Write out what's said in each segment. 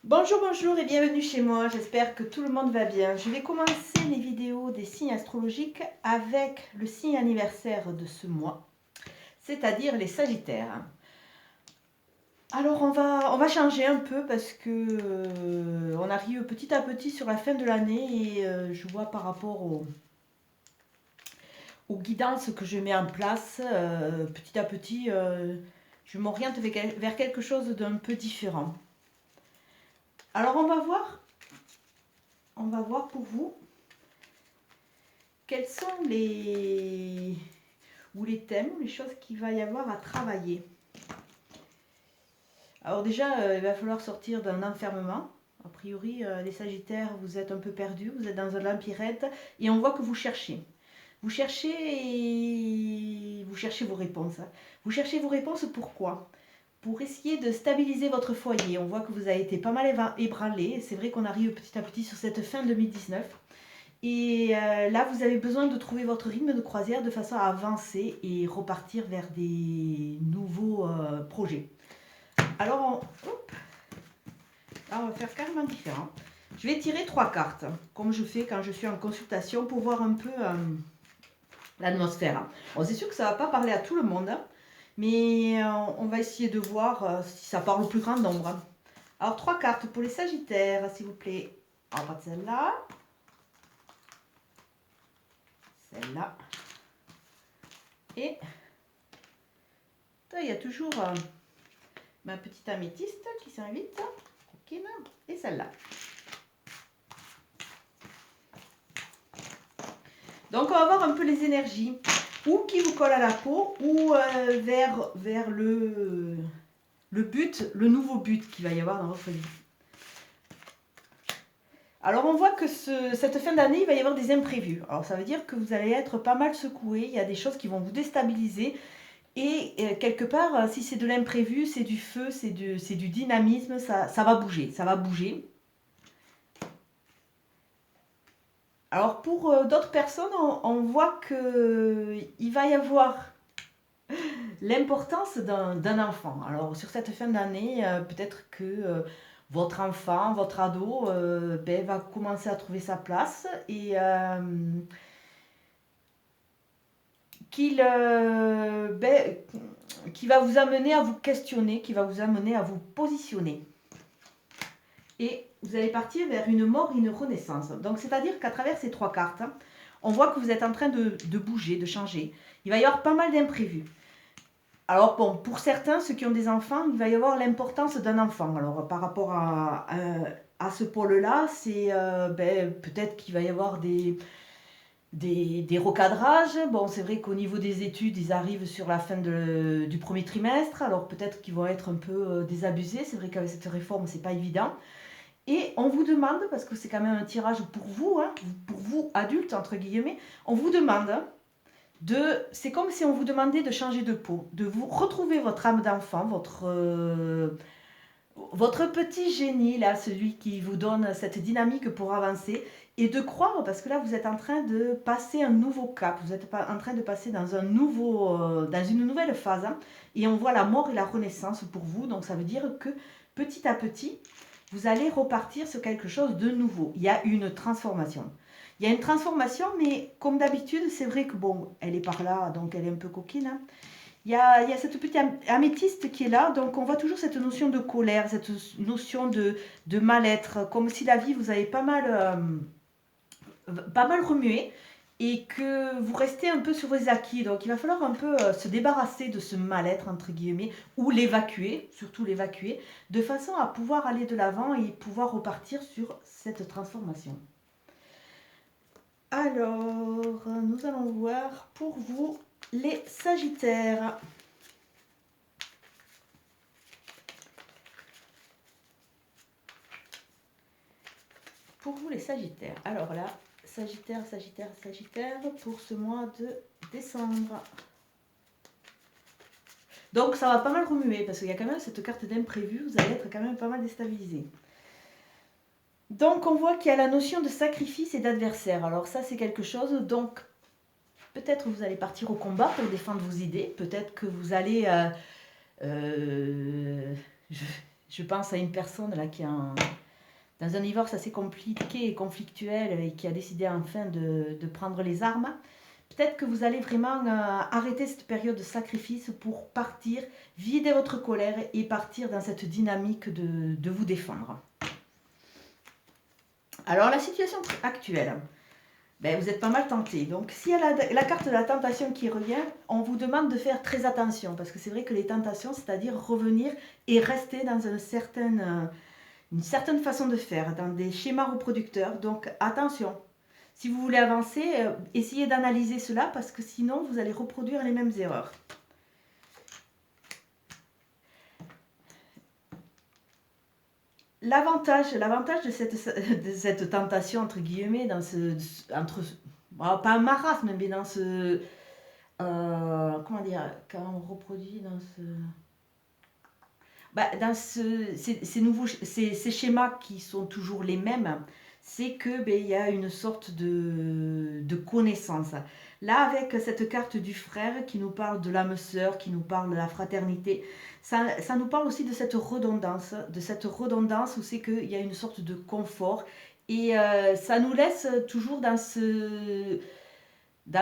Bonjour, bonjour et bienvenue chez moi, j'espère que tout le monde va bien. Je vais commencer les vidéos des signes astrologiques avec le signe anniversaire de ce mois, c'est-à-dire les Sagittaires. Alors on va changer un peu parce que on arrive petit à petit sur la fin de l'année et je vois par rapport aux guidances que je mets en place, petit à petit je m'oriente vers quelque chose d'un peu différent. Alors on va voir pour vous quels sont les thèmes ou les choses qu'il va y avoir à travailler. Alors déjà, il va falloir sortir d'un enfermement. A priori, les Sagittaires, vous êtes un peu perdus, vous êtes dans un labyrinthe et on voit que vous cherchez. Vous cherchez vos réponses. Vous cherchez vos réponses pourquoi? Pour essayer de stabiliser votre foyer. On voit que vous avez été pas mal ébranlé. C'est vrai qu'on arrive petit à petit sur cette fin 2019. Et là, vous avez besoin de trouver votre rythme de croisière de façon à avancer et repartir vers des nouveaux projets. Alors, là, on va faire carrément différent. Je vais tirer 3 cartes, comme je fais quand je suis en consultation, pour voir un peu l'atmosphère. Bon, c'est sûr que ça ne va pas parler à tout le monde, mais on va essayer de voir si ça parle au plus grand nombre. Alors, 3 cartes pour les Sagittaires, s'il vous plaît. On va prendre celle-là. Celle-là. Et il y a toujours ma petite améthyste qui s'invite. Et celle-là. Donc on va voir un peu les énergies. Ou qui vous colle à la peau, ou vers le but, le nouveau but qu'il va y avoir dans votre vie. Alors on voit que cette fin d'année, il va y avoir des imprévus. Alors ça veut dire que vous allez être pas mal secoué, il y a des choses qui vont vous déstabiliser. Et quelque part, si c'est de l'imprévu, c'est du feu, c'est du dynamisme, ça va bouger, ça va bouger. Alors pour d'autres personnes, on voit qu'il va y avoir l'importance d'un enfant. Alors sur cette fin d'année, peut-être que votre enfant, votre ado, va commencer à trouver sa place et qui va vous amener à vous questionner, qui va vous amener à vous positionner. Et vous allez partir vers une mort et une renaissance. Donc c'est-à-dire qu'à travers ces 3 cartes, on voit que vous êtes en train de bouger, de changer. Il va y avoir pas mal d'imprévus. Alors bon, pour certains, ceux qui ont des enfants, il va y avoir l'importance d'un enfant. Alors par rapport à ce pôle-là, c'est peut-être qu'il va y avoir des recadrages. Bon, c'est vrai qu'au niveau des études, ils arrivent sur la fin du premier trimestre. Alors peut-être qu'ils vont être un peu désabusés. C'est vrai qu'avec cette réforme, c'est pas évident. Et on vous demande, parce que c'est quand même un tirage pour vous, pour vous adultes, entre guillemets, on vous demande c'est comme si on vous demandait de changer de peau, de vous retrouver votre âme d'enfant, votre petit génie, là, celui qui vous donne cette dynamique pour avancer, et de croire, parce que là, vous êtes en train de passer un nouveau cap, vous êtes en train de passer dans dans une nouvelle phase, et on voit la mort et la renaissance pour vous, donc ça veut dire que petit à petit, vous allez repartir sur quelque chose de nouveau. Il y a une transformation. Il y a une transformation, mais comme d'habitude, c'est vrai que bon, elle est par là, donc elle est un peu coquine. Il y a cette petite améthyste qui est là, donc on voit toujours cette notion de colère, cette notion de mal-être, comme si la vie vous avait pas mal remué et que vous restez un peu sur vos acquis. Donc il va falloir un peu se débarrasser de ce mal-être, entre guillemets, ou l'évacuer, surtout l'évacuer, de façon à pouvoir aller de l'avant et pouvoir repartir sur cette transformation. Alors, nous allons voir pour vous les Sagittaires. Pour vous les Sagittaires. Alors là, Sagittaire, pour ce mois de décembre. Donc ça va pas mal remuer parce qu'il y a quand même cette carte d'imprévu, vous allez être quand même pas mal déstabilisé. Donc on voit qu'il y a la notion de sacrifice et d'adversaire. Alors ça c'est quelque chose, donc peut-être vous allez partir au combat pour défendre vos idées, peut-être que vous allez... Je pense à une personne là qui est dans un divorce assez compliqué et conflictuel et qui a décidé enfin de prendre les armes. Peut-être que vous allez vraiment arrêter cette période de sacrifice pour partir, vider votre colère et partir dans cette dynamique de vous défendre. Alors la situation actuelle, ben, vous êtes pas mal tenté. Donc s'il y a la carte de la tentation qui revient, on vous demande de faire très attention. Parce que c'est vrai que les tentations, c'est-à-dire revenir et rester dans une certaine façon de faire, dans des schémas reproducteurs. Donc attention, si vous voulez avancer, essayez d'analyser cela parce que sinon vous allez reproduire les mêmes erreurs. L'avantage de cette tentation, entre guillemets, pas un marasme, mais dans ce... comment dire, quand on reproduit dans ce... ces schémas qui sont toujours les mêmes, c'est que il y a une sorte de connaissance. Là, avec cette carte du frère qui nous parle de l'âme sœur, qui nous parle de la fraternité, ça nous parle aussi de cette redondance où c'est qu'il y a une sorte de confort et ça nous laisse toujours dans ce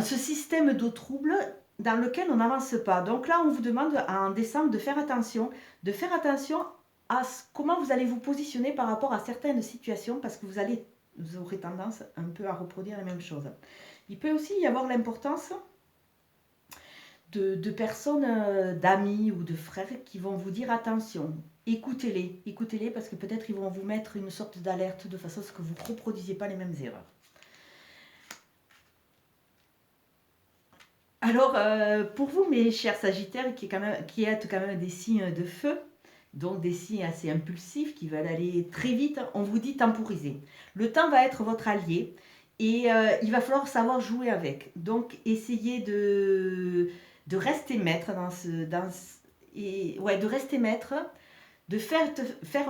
système d'eau trouble dans lequel on n'avance pas. Donc là, on vous demande en décembre de faire attention à comment vous allez vous positionner par rapport à certaines situations parce que vous aurez tendance un peu à reproduire les mêmes choses. Il peut aussi y avoir l'importance de personnes, d'amis ou de frères qui vont vous dire attention, écoutez-les parce que peut-être ils vont vous mettre une sorte d'alerte de façon à ce que vous ne reproduisiez pas les mêmes erreurs. Alors, pour vous, mes chers Sagittaires, qui êtes quand même des signes de feu, donc des signes assez impulsifs qui veulent aller très vite, on vous dit temporiser. Le temps va être votre allié et il va falloir savoir jouer avec. Donc, essayez de rester maître de rester maître, de faire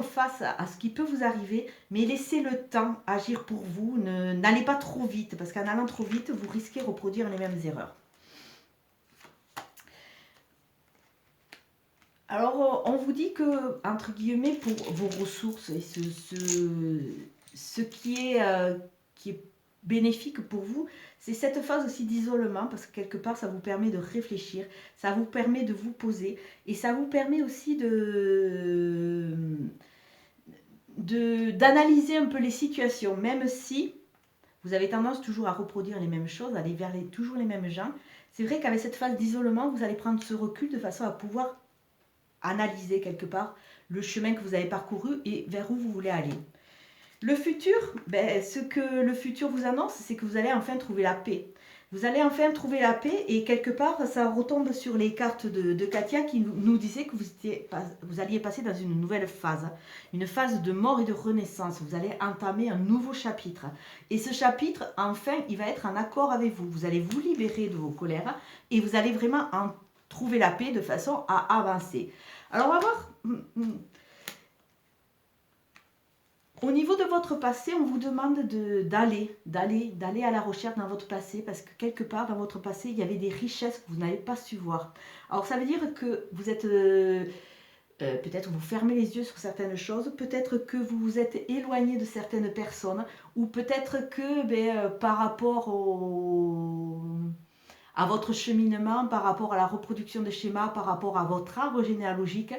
face à ce qui peut vous arriver, mais laissez le temps agir pour vous. N'allez pas trop vite, parce qu'en allant trop vite, vous risquez de reproduire les mêmes erreurs. Alors, on vous dit que, entre guillemets, pour vos ressources et ce qui est bénéfique pour vous, c'est cette phase aussi d'isolement, parce que quelque part, ça vous permet de réfléchir, ça vous permet de vous poser, et ça vous permet aussi d'analyser un peu les situations, même si vous avez tendance toujours à reproduire les mêmes choses, à aller vers toujours les mêmes gens. C'est vrai qu'avec cette phase d'isolement, vous allez prendre ce recul de façon à pouvoir analyser quelque part le chemin que vous avez parcouru et vers où vous voulez aller. Le futur, ce que le futur vous annonce, c'est que vous allez enfin trouver la paix. Vous allez enfin trouver la paix et quelque part, ça retombe sur les cartes de Katia qui nous disait que vous alliez passer dans une nouvelle phase, une phase de mort et de renaissance. Vous allez entamer un nouveau chapitre. Et ce chapitre, enfin, il va être en accord avec vous. Vous allez vous libérer de vos colères et vous allez vraiment trouver la paix de façon à avancer. Alors, on va voir. Au niveau de votre passé, on vous demande d'aller à la recherche dans votre passé parce que quelque part dans votre passé, il y avait des richesses que vous n'avez pas su voir. Alors, ça veut dire que vous êtes... peut-être vous fermez les yeux sur certaines choses, peut-être que vous vous êtes éloigné de certaines personnes ou peut-être que par rapport à votre cheminement, par rapport à la reproduction de schémas, par rapport à votre arbre généalogique,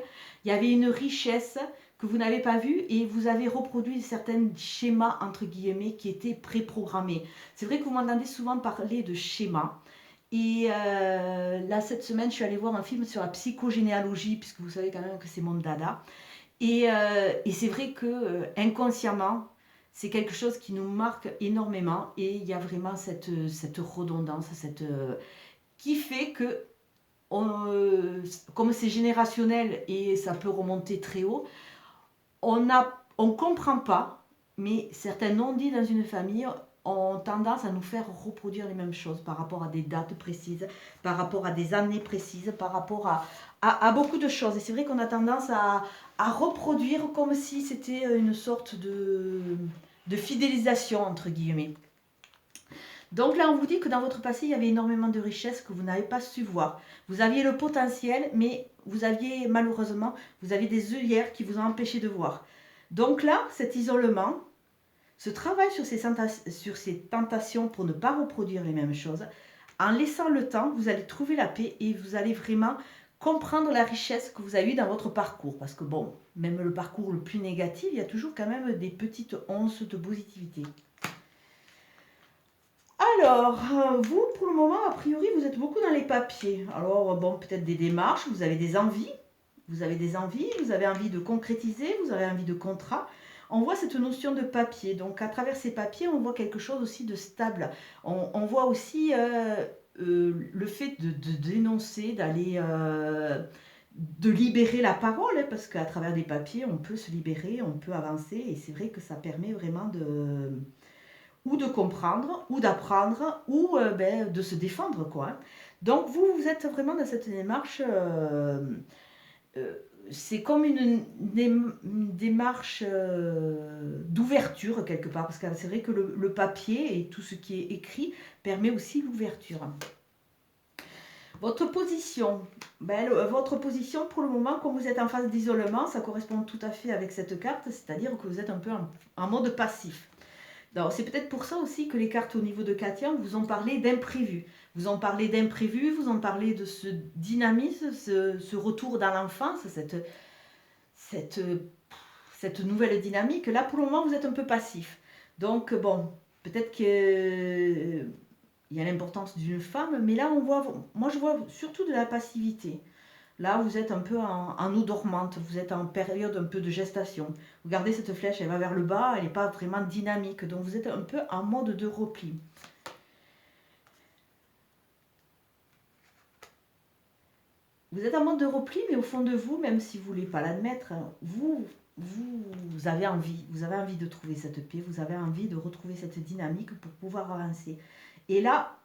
il y avait une richesse que vous n'avez pas vue et vous avez reproduit certains schémas, entre guillemets, qui étaient préprogrammés. C'est vrai que vous m'entendez souvent parler de schémas. Et là, cette semaine, je suis allée voir un film sur la psychogénéalogie, puisque vous savez quand même que c'est mon dada. Et c'est vrai que inconsciemment, c'est quelque chose qui nous marque énormément et il y a vraiment cette redondance, qui fait que, comme c'est générationnel et ça peut remonter très haut, on ne comprend pas, mais certains non-dits dans une famille ont tendance à nous faire reproduire les mêmes choses par rapport à des dates précises, par rapport à des années précises, par rapport à beaucoup de choses. Et c'est vrai qu'on a tendance à reproduire comme si c'était une sorte de fidélisation, entre guillemets. Donc là, on vous dit que dans votre passé, il y avait énormément de richesses que vous n'avez pas su voir. Vous aviez le potentiel, mais vous aviez malheureusement, vous avez des œillères qui vous ont empêché de voir. Donc là, cet isolement, ce travail sur ces tentations pour ne pas reproduire les mêmes choses, en laissant le temps, vous allez trouver la paix et vous allez vraiment comprendre la richesse que vous avez eue dans votre parcours. Parce que bon, même le parcours le plus négatif, il y a toujours quand même des petites onces de positivité. Alors, vous, pour le moment, a priori, vous êtes beaucoup dans les papiers. Alors, bon, peut-être des démarches, vous avez des envies. Vous avez des envies, vous avez envie de concrétiser, vous avez envie de contrat. On voit cette notion de papier. Donc, à travers ces papiers, on voit quelque chose aussi de stable. On voit aussi le fait de dénoncer, d'aller... de libérer la parole, hein, parce qu'à travers des papiers, on peut se libérer, on peut avancer, et c'est vrai que ça permet vraiment ou de comprendre, ou d'apprendre, ou de se défendre, quoi. Donc vous êtes vraiment dans cette démarche, c'est comme une démarche d'ouverture quelque part, parce que c'est vrai que le papier et tout ce qui est écrit permet aussi l'ouverture. Votre position, votre position pour le moment, comme vous êtes en phase d'isolement, ça correspond tout à fait avec cette carte, c'est-à-dire que vous êtes un peu en mode passif. C'est peut-être pour ça aussi que les cartes au niveau de Katia vous ont parlé d'imprévu. Vous ont parlé d'imprévu, vous ont parlé de ce dynamisme, ce retour dans l'enfance, cette nouvelle dynamique. Là, pour le moment, vous êtes un peu passif. Donc, bon, peut-être que il y a l'importance d'une femme, mais là, moi, je vois surtout de la passivité. Là, vous êtes un peu en eau dormante, vous êtes en période un peu de gestation. Regardez cette flèche, elle va vers le bas, elle n'est pas vraiment dynamique, donc vous êtes un peu en mode de repli. Vous êtes en mode de repli, mais au fond de vous, même si vous ne voulez pas l'admettre, vous avez envie de trouver cette paix, vous avez envie de retrouver cette dynamique pour pouvoir avancer. Et là,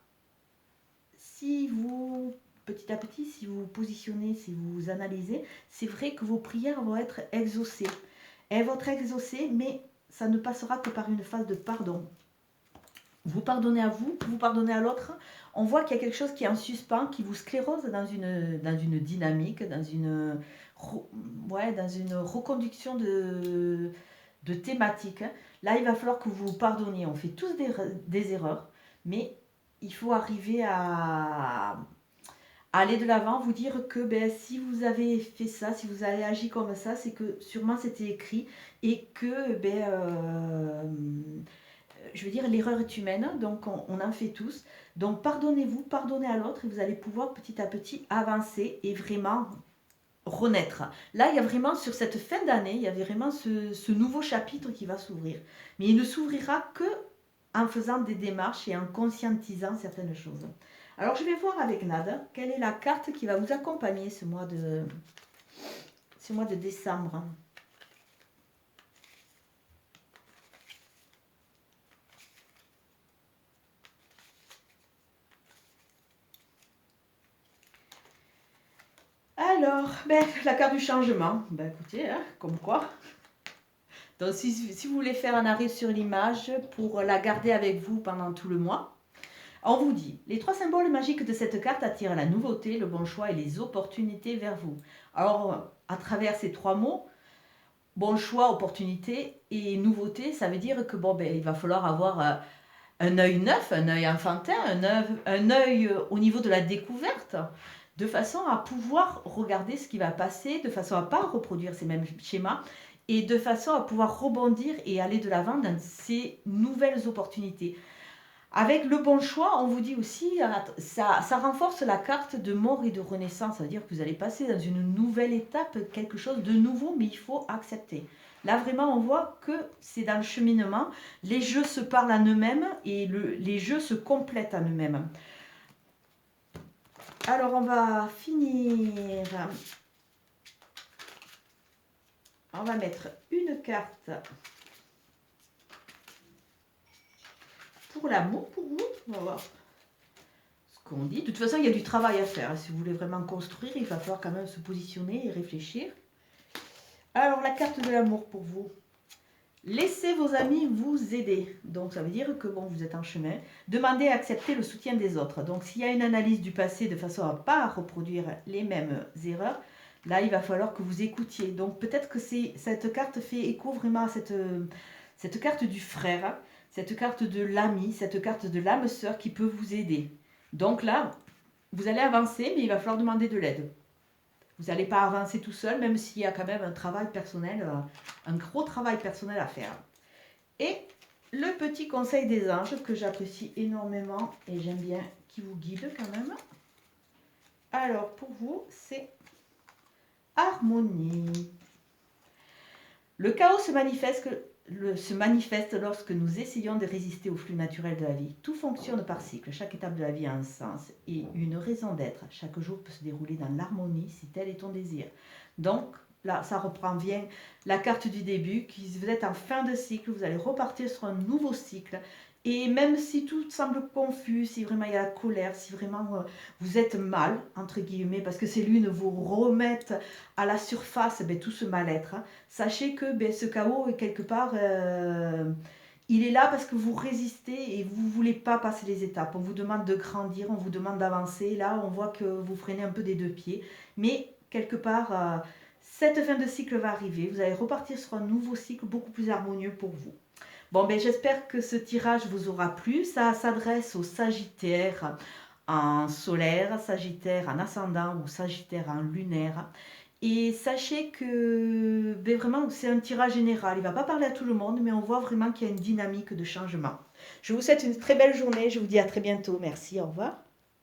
si vous... Petit à petit, si vous vous positionnez, si vous vous analysez, c'est vrai que vos prières vont être exaucées. Elles vont être exaucées, mais ça ne passera que par une phase de pardon. Vous pardonnez à vous, vous pardonnez à l'autre. On voit qu'il y a quelque chose qui est en suspens, qui vous sclérose dans une dynamique, dans une reconduction de thématiques. Là, il va falloir que vous vous pardonniez. On fait tous des erreurs, mais il faut arriver à aller de l'avant, vous dire que si vous avez fait ça, si vous avez agi comme ça, c'est que sûrement c'était écrit et que, je veux dire, l'erreur est humaine, donc on en fait tous. Donc pardonnez-vous, pardonnez à l'autre et vous allez pouvoir petit à petit avancer et vraiment renaître. Là, il y a vraiment, sur cette fin d'année, il y avait vraiment ce nouveau chapitre qui va s'ouvrir. Mais il ne s'ouvrira que en faisant des démarches et en conscientisant certaines choses. Alors, je vais voir avec Nada quelle est la carte qui va vous accompagner ce mois de décembre. Alors, la carte du changement. Écoutez, comme quoi. Donc, si vous voulez faire un arrêt sur l'image pour la garder avec vous pendant tout le mois, on vous dit, les 3 symboles magiques de cette carte attirent la nouveauté, le bon choix et les opportunités vers vous. Alors, à travers ces 3 mots, bon choix, opportunité et nouveauté, ça veut dire que il va falloir avoir un œil neuf, un œil enfantin, un œil au niveau de la découverte, de façon à pouvoir regarder ce qui va passer, de façon à ne pas reproduire ces mêmes schémas, et de façon à pouvoir rebondir et aller de l'avant dans ces nouvelles opportunités. Avec le bon choix, on vous dit aussi, ça renforce la carte de mort et de renaissance. Ça veut dire que vous allez passer dans une nouvelle étape, quelque chose de nouveau, mais il faut accepter. Là, vraiment, on voit que c'est dans le cheminement. Les jeux se parlent en eux-mêmes et les jeux se complètent en eux-mêmes. Alors, on va finir. On va mettre une carte pour l'amour, pour vous. On va voir ce qu'on dit. De toute façon, il y a du travail à faire. Si vous voulez vraiment construire, il va falloir quand même se positionner et réfléchir. Alors, la carte de l'amour pour vous. Laissez vos amis vous aider. Donc, ça veut dire que vous êtes en chemin. Demandez à accepter le soutien des autres. Donc, s'il y a une analyse du passé de façon à ne pas reproduire les mêmes erreurs, Là, il va falloir que vous écoutiez. Donc peut-être que cette carte fait écho vraiment à cette carte du frère, hein, cette carte de l'ami, cette carte de l'âme sœur qui peut vous aider. Donc là, vous allez avancer, mais il va falloir demander de l'aide. Vous n'allez pas avancer tout seul, même s'il y a quand même un travail personnel, un gros travail personnel à faire. Et le petit conseil des anges que j'apprécie énormément et j'aime bien, qui vous guide quand même. Alors pour vous, c'est harmonie. Le chaos se manifeste lorsque nous essayons de résister au flux naturel de la vie. Tout fonctionne par cycle. Chaque étape de la vie a un sens et une raison d'être. Chaque jour peut se dérouler dans l'harmonie si tel est ton désir. Donc, là, ça reprend bien la carte du début, qui vous êtes en fin de cycle, vous allez repartir sur un nouveau cycle. Et même si tout semble confus, si vraiment il y a la colère, si vraiment vous êtes mal, entre guillemets, parce que ces lunes vous remettent à la surface tout ce mal-être, hein, sachez que ce chaos, quelque part, il est là parce que vous résistez et vous ne voulez pas passer les étapes. On vous demande de grandir, on vous demande d'avancer. Là, on voit que vous freinez un peu des deux pieds. Mais quelque part, cette fin de cycle va arriver. Vous allez repartir sur un nouveau cycle beaucoup plus harmonieux pour vous. Bon, j'espère que ce tirage vous aura plu. Ça s'adresse aux Sagittaires en solaire, Sagittaire en ascendant ou Sagittaire en lunaire. Et sachez que vraiment c'est un tirage général. Il ne va pas parler à tout le monde, mais on voit vraiment qu'il y a une dynamique de changement. Je vous souhaite une très belle journée. Je vous dis à très bientôt. Merci, au revoir.